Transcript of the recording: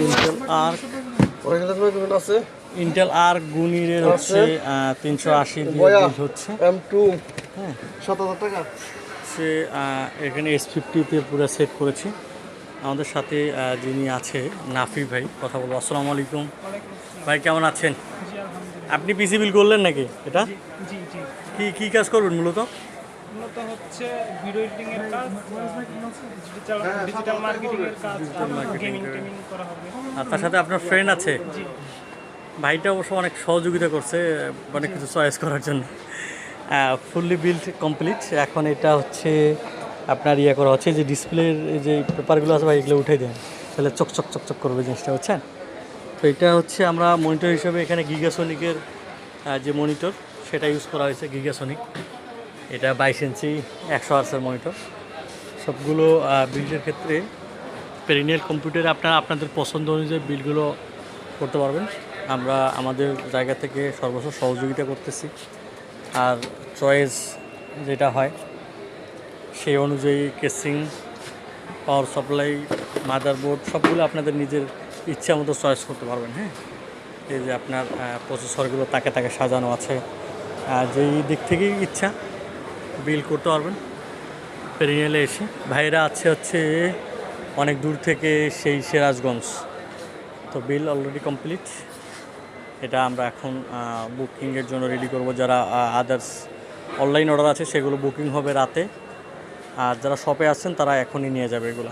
Intel আর আছে Intel আর গুনিরের হচ্ছে 380 দিয়ে বিল হচ্ছে M2 হ্যাঁ 7000 টাকা। সে এখানে S50-তে পুরো সেট করেছি। আমাদের সাথে যিনি আছে নাফি ভাই, কথা বলবো। আসসালামু আলাইকুম ভাই, কেমন আছেন? আপনি পিসি বিল করলেন নাকি এটা? জি জি কি কি কাজ করবেন মূলত? মূলত হচ্ছে ভিডিও এডিটিং এর কাজ, ডিজিটাল মার্কেটিং এর কাজ, গেমিং টেমিং করা হবে। আর তার সাথে আপনার ফ্রেন্ড আছে, জি ভাইটা অবশ্য অনেক সহযোগিতা করছে অনেক কিছু চয়েস করার জন্য। Fully build complete. এখন এটা হচ্ছে আপনার ইয়ে করা হচ্ছে, যে ডিসপ্লের যে পেপারগুলো আছে ভাই, এগুলো উঠে দেন, তাহলে চকচক চকচক করবে জিনিসটা, বুঝছেন? তো এটা হচ্ছে আমরা মনিটর হিসেবে এখানে গিগাসনিকের যে মনিটর সেটা ইউজ করা হয়েছে, গিগাসনিক। এটা 22 ইঞ্চি 100 হার্টজের মনিটর। সবগুলো বিল্ডের ক্ষেত্রে পেরিনিয়াল কম্পিউটারে আপনারা আপনাদের পছন্দ অনুযায়ী বিলগুলো করতে পারবেন। আমরা আমাদের জায়গা থেকে সর্বস্ব সহযোগিতা করতেছি, আর চয়েস যেটা হয় সেই অনুযায়ী কেসিং, পাওয়ার সাপ্লাই, মাদারবোর্ড সবগুলো আপনাদের নিজের ইচ্ছা মতো চয়েস করতে পারবেন। হ্যাঁ, এই যে আপনার প্রসেসরগুলো তাকে তাকে সাজানো আছে, যেই দিক থেকেই ইচ্ছা বিল করতে পারবেন পেরিনিয়ালে এসে। ভাইরা হচ্ছে অনেক দূর থেকে, সেই সিরাজগঞ্জ। তো বিল অলরেডি কমপ্লিট। এটা আমরা এখন বুকিংয়ের জন্য রেডি করব। যারা আদার্স অনলাইন অর্ডার আছে সেগুলো বুকিং হবে রাতে, আর যারা শপে আছেন তারা এখনই নিয়ে যাবে এগুলো।